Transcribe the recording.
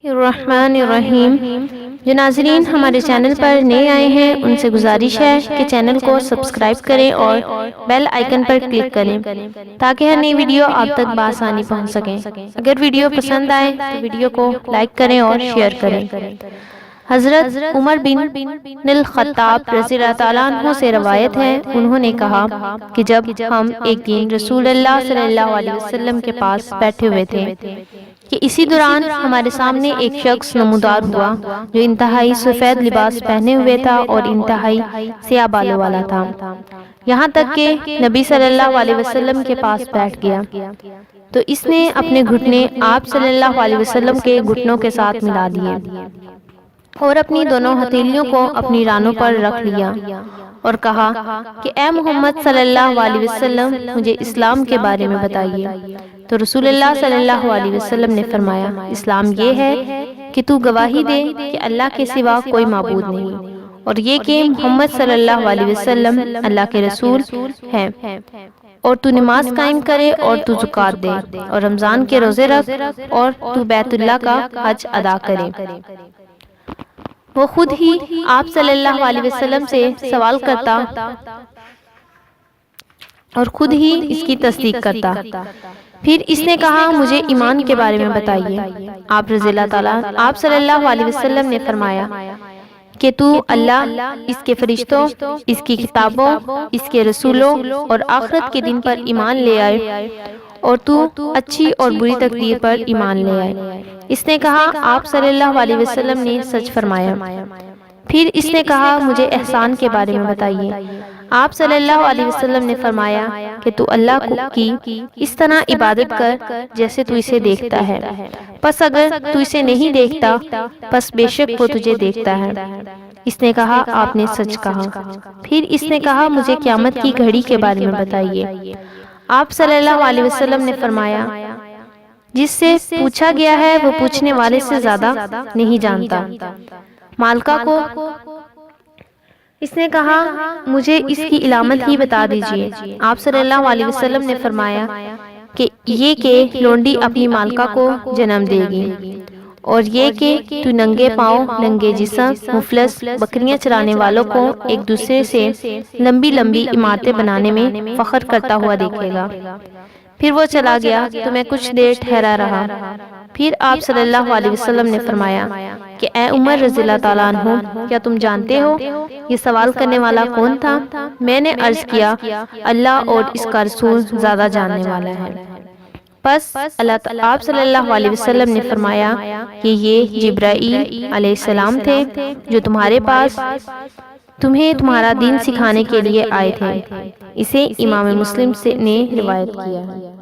الرحمن الرحیم۔ جو ناظرین ہمارے چینل پر نئے آئے ہیں ان سے گزارش ہے کہ چینل کو سبسکرائب کریں اور بیل آئیکن پر کلک کریں تاکہ ہر نئی ویڈیو آپ تک بآسانی پہنچ سکیں۔ اگر ویڈیو پسند آئے تو ویڈیو کو لائک کریں اور شیئر کریں۔ حضرت عمر بن الخطاب رضی اللہ تعالیٰ عنہ سے روایت ہے، انہوں نے کہا کہ جب ہم ایک دن رسول اللہ صلی اللہ علیہ وسلم کے پاس بیٹھے ہوئے تھے کہ اسی دوران ہمارے سامنے ایک شخص نمودار ہوا جو انتہائی سفید لباس پہنے ہوئے تھا اور انتہائی سیاہ بالوں والا تھا، یہاں تک کہ نبی صلی اللہ علیہ وسلم کے پاس بیٹھ گیا تو اس نے اپنے گھٹنے آپ صلی اللہ علیہ وسلم کے گھٹنوں کے ساتھ ملا دیے اور اپنی دونوں ہتھیلیوں کو اپنی رانوں پر رکھ لیا اور کہا کہ اے محمد صلی اللہ علیہ وسلم، مجھے اسلام کے بارے میں بتائیے۔ تو رسول اللہ صلی اللہ علیہ وسلم نے فرمایا، اسلام یہ ہے کہ تو گواہی دے کہ اللہ کے سوا کوئی معبود نہیں اور یہ کہ محمد صلی اللہ علیہ وسلم اللہ کے رسول ہیں، اور تو نماز قائم کرے اور تو زکوٰۃ دے اور رمضان کے روزے رکھ اور تو بیت اللہ کا حج ادا کرے۔ وہ خود ہی آپ صلی اللہ علیہ وسلم سے سوال کرتا اور خود ہی اس کی تصدیق کرتا۔ پھر اس نے کہا، مجھے ایمان کے بارے میں بتائیے۔ آپ صلی اللہ علیہ وسلم نے فرمایا کہ تو اللہ، اس کے فرشتوں، اس کی کتابوں، اس کے رسولوں اور آخرت کے دن پر ایمان لے آئے اور تو اچھی اور بری تقدیر پر ایمان لے آئے۔ اس نے کہا، آپ صلی اللہ علیہ وسلم نے سچ فرمایا۔ پھر اس نے کہا، مجھے احسان کے بارے میں بتائیے۔ آپ صلی اللہ علیہ وسلم نے فرمایا کہ تو اللہ کی اس طرح عبادت کر جیسے تو اسے دیکھتا ہے، پس اگر تو اسے نہیں دیکھتا پس بے شک وہ تجھے دیکھتا ہے۔ اس نے کہا، آپ نے سچ کہا۔ پھر اس نے کہا، مجھے قیامت کی گھڑی کے بارے میں بتائیے۔ آپ صلی اللہ علیہ وسلم نے فرمایا، جس سے پوچھا گیا ہے وہ پوچھنے والے سے زیادہ نہیں جانتا۔ مالکہ کو اس نے کہا، مجھے اس کی علامت ہی بتا دیجئے۔ آپ صلی اللہ علیہ وسلم نے فرمایا کہ یہ کہ لونڈی اپنی مالکہ کو جنم دے گی، اور یہ کہ تو ننگے پاؤں، ننگے جسم، مفلس بکریاں چرانے والوں کو ایک دوسرے سے لمبی لمبی عمارتیں بنانے میں فخر کرتا ہوا دیکھے گا۔ پھر وہ چلا گیا تو میں کچھ دیر ٹھہرا رہا۔ پھر آپ صلی اللہ علیہ وسلم نے فرمایا کہ اے عمر رضی اللہ تعالیٰ عنہ، کیا تم جانتے ہو یہ سوال کرنے والا کون تھا؟ میں نے عرض کیا، اللہ اور اس کا رسول زیادہ جاننے والا ہے۔ پس آپ صلی اللہ علیہ وسلم نے فرمایا کہ یہ جبرائیل علیہ السلام تھے جو تمہارے پاس تمہیں تمہارا دین سکھانے کے لیے آئے تھے۔ اسے امام مسلم نے روایت کیا ہے۔